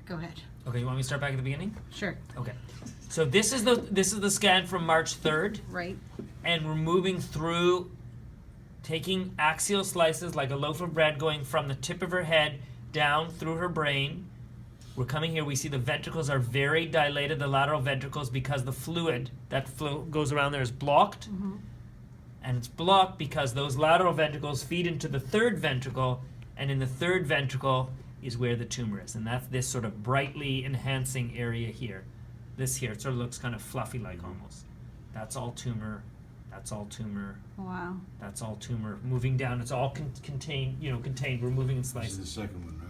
Go ahead. Okay, you want me to start back at the beginning? Sure. Okay. So this is the scan from March 3rd. Right. And we're moving through, taking axial slices like a loaf of bread, going from the tip of her head down through her brain. We're coming here, we see the ventricles are very dilated, the lateral ventricles, because the fluid that goes around there is blocked. Mm-hmm. And it's blocked because those lateral ventricles feed into the third ventricle, and in the third ventricle is where the tumor is. And that's this sort of brightly enhancing area here. This here, it sort of looks kind of fluffy-like almost. That's all tumor. That's all tumor. Wow. That's all tumor. Moving down, it's all contained. We're moving in slices. This is the second one, right?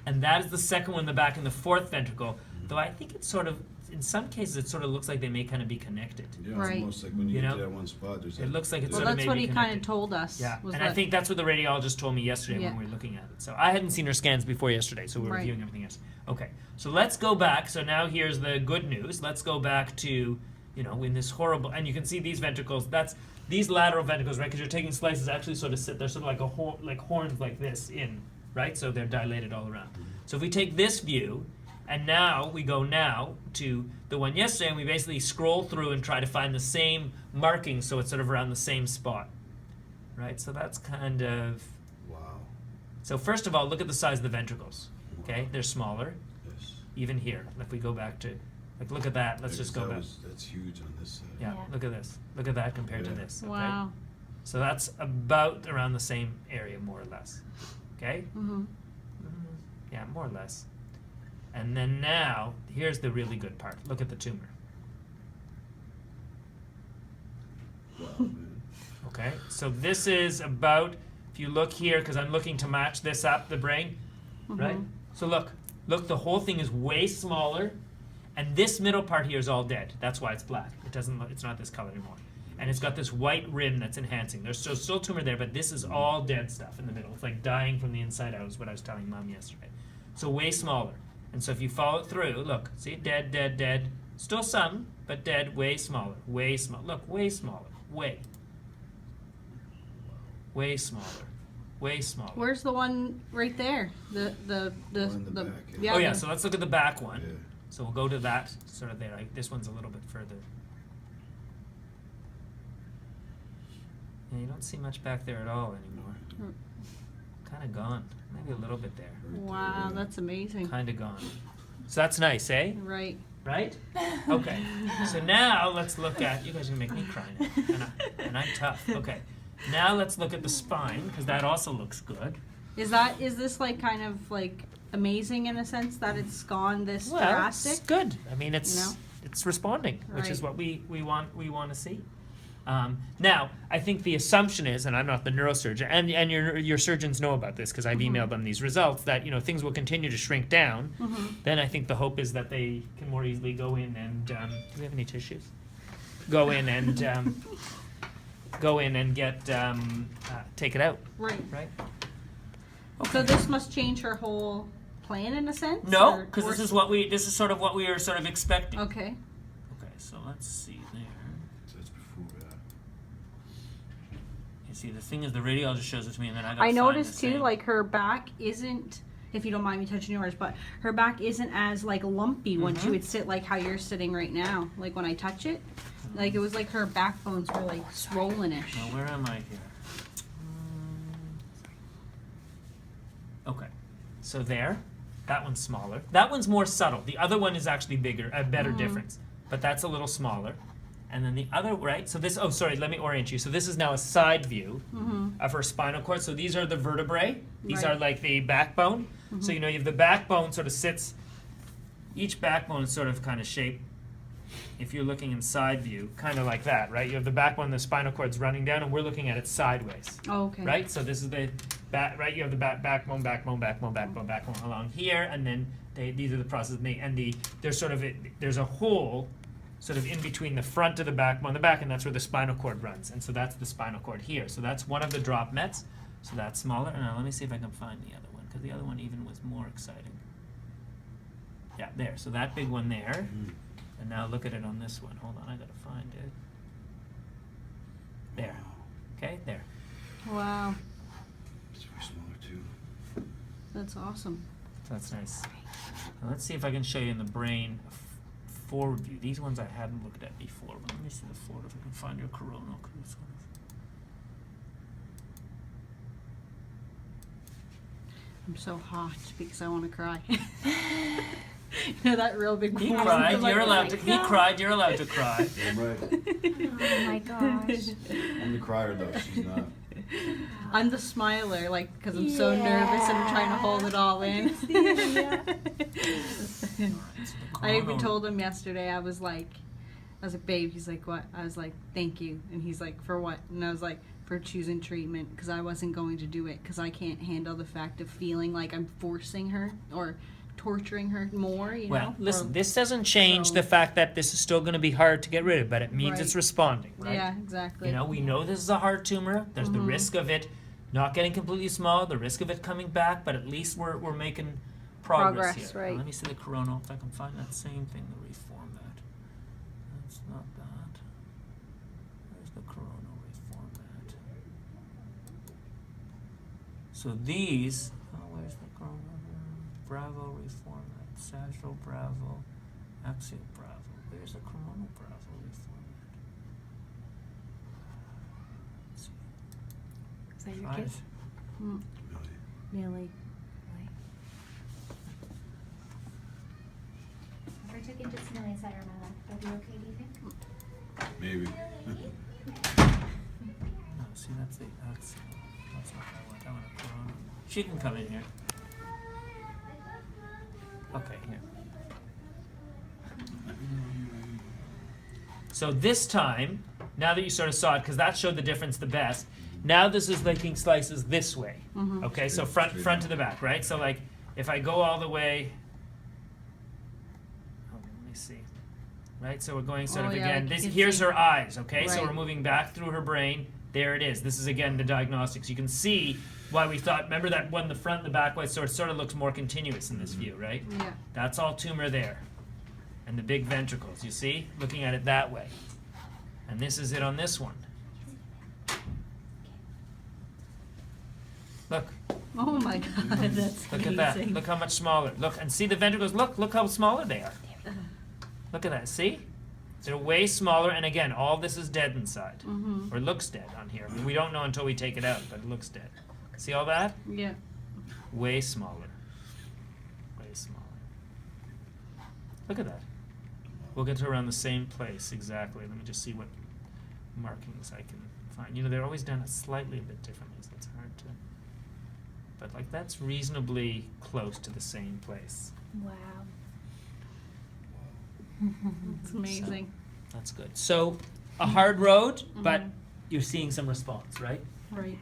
And that is the second one in the back in the fourth ventricle. Though I think it's sort of, in some cases, it sort of looks like they may kind of be connected. Yeah, Right. almost like when you get to that one spot, there's It looks like it's Well, sort of that's maybe what he connected. kind of told us. Yeah, was and I that- think that's what the radiologist told me yesterday Yeah. when we were looking at it. So I hadn't seen her scans before yesterday, so we were Right. reviewing everything else. Okay, so let's go back. So now here's the good news. Let's go back to, in this horrible, and you can see these ventricles. That's these lateral ventricles, right? Because you're taking slices, actually sort of sit. They're sort of like horns like this in, right? So they're dilated all around. So if we take this view, and now we go to the one yesterday, and we basically scroll through and try to find the same markings, so it's sort of around the same spot, right? So that's kind of. Wow. So first of all, look at the size of the ventricles. Okay, they're smaller. Yes. Even here, if we go back to, look at that. Let's just go back. That's huge on this side. Yeah, Yeah. look at this. Look at that compared to Yeah. this. Okay? Wow. So that's about around the same area, more or less. Okay. Mm-hmm. Yeah, more or less. And then now, here's the really good part. Look at the tumor. Wow, man. Okay, so this is about, if you look here, because I'm looking to match this up, the brain, right? So look, the whole thing is way smaller, and this middle part here is all dead. That's why it's black. It doesn't look, it's not this color anymore. And it's got this white rim that's enhancing. There's still tumor there, but this is all dead stuff in the middle. It's like dying from the inside out, is what I was telling Mom yesterday. So way smaller. And so if you follow it through, look, see, dead, dead, dead. Still some, but dead, way smaller, way smaller. Look, way smaller, way smaller, way smaller. Where's the one right there? The One in the back, yeah. Oh yeah, so let's look at the back one. Yeah. So we'll go to that sort of there. This one's a little bit further. Yeah, you don't see much back there at all anymore. Kind of gone. Maybe a little bit there. Wow, that's amazing. Kind of gone. So that's nice, eh? Right. Right? Okay. So now let's look at, you guys are gonna make me cry now, and I'm tough. Okay. Now let's look at the spine, because that also looks good. Is this like kind of like amazing in a sense that it's gone this Well, drastic? it's good. I mean, it's You know? it's responding, which is Right. what we want to see. Now, I think the assumption is, and I'm not the neurosurgeon, and your surgeons know about this because I've emailed them these results, that things will continue to shrink down. Then I think the hope is that they can more easily go in and do we have any tissues? Go in and get take it out. Right. Right. So this must change her whole plan in a sense? No, or- because or- this is sort of what we were sort of expecting. Okay. Okay, so let's see there. So that's before that. You see, the thing is, the radiologist shows it to me, and then I got. I noticed too, like her back isn't, if you don't mind me touching yours, but her back isn't as like lumpy when she would sit like how you're sitting right now. Like when I touch it, like it was like her backbones were like swollenish. Now, where am I here? Okay, so there, that one's smaller. That one's more subtle. The other one is actually bigger, a better difference, but that's a little smaller. And then the other, right? So this, oh, sorry, let me orient you. So this is now a side view of her spinal cord. So these are the vertebrae. These Right. are like the backbone. So, you have the backbone sort of sits, each backbone is sort of kind of shaped, if you're looking in side view, kind of like that, right? You have the backbone, the spinal cord's running down, and we're looking at it sideways. Oh, okay. Right? So this is the back, right? You have the backbone along here, and then these are the processes, there's sort of there's a hole sort of in between the front of the backbone, the back, and that's where the spinal cord runs. And so that's the spinal cord here. So that's one of the drop mets. So that's smaller. And now let me see if I can find the other one, because the other one even was more exciting. Yeah, there. So that big one there. And now look at it on this one. Hold on, I gotta find it. There. Okay, there. Wow. It's very smaller too. That's awesome. So that's nice. Let's see if I can show you in the brain forward view. These ones I hadn't looked at before. But let me see the forward if I can find your coronal. 'Cause this one is- I'm so hot because I want to cry. You know that real big He moment? cried. I'm like, You're oh allowed my to. He God. cried. You're allowed to cry. I'm right. Oh my gosh. I'm the crier though. She's not. I'm the smiler, like, because I'm so nervous and I'm trying to hold it all in. I even told him yesterday, I was like, babe, he's like, what? I was like, thank you. And he's like, for what? And I was like, for choosing treatment, because I wasn't going to do it, because I can't handle the fact of feeling like I'm forcing her or torturing her more, you Well, know? listen, Or- this doesn't change so- the fact that this is still going to be hard to get rid of, but it means Right. it's responding, right? Yeah, exactly. You know, we know this is a hard tumor. There's the risk of it not getting completely small, the risk of it coming back, but at least we're making progress Progress, here. right. Let me see the coronal, if I can find that same thing to reform that. That's not that. Where's the coronal reform that? So these, where's the coronal? Bravo reform that. Sagittal bravo, axial bravo. Where's the coronal bravo reform that? Let's see. Is that your Find kiss? it. Mm, Really. really. If I took inches to my side or my left, that'd be okay, do you think? Maybe. No, see, that's not what I want. I want a corona. She can come in here. Okay, here. So this time, now that you sort of saw it, because that showed the difference the best, now this is making slices this way. Mhm. Okay, so front to the back, right? So like, if I go all the way, let me see. Right, so we're going sort Oh, of yeah, again, like you this, can here's see. her eyes, okay? So Right. we're moving back through her brain. There it is. This is again the diagnostics. You can see why we thought, remember that one, the front and the back way sort of looks more continuous in this view, right? Yeah. That's all tumor there. And the big ventricles, you see? Looking at it that way. And this is it on this one. Look, Oh my God, that's look amazing. at that. Look how much smaller. Look, and see the ventricles. Look how smaller they are. Look at that, see? They're way smaller, and again, all this is dead inside. Mhm. Or looks dead on here. I mean, we don't know until we take it out, but it looks dead. See all that? Yeah. Way smaller. Way smaller. Look at that. We'll get to around the same place, exactly. Let me just see what markings I can find. You know, they're always done slightly a bit differently, so it's hard to... But, like, that's reasonably close to the same place. Wow. It's amazing. That's good. So, a hard road, but Mhm. you're seeing some response, right? Right.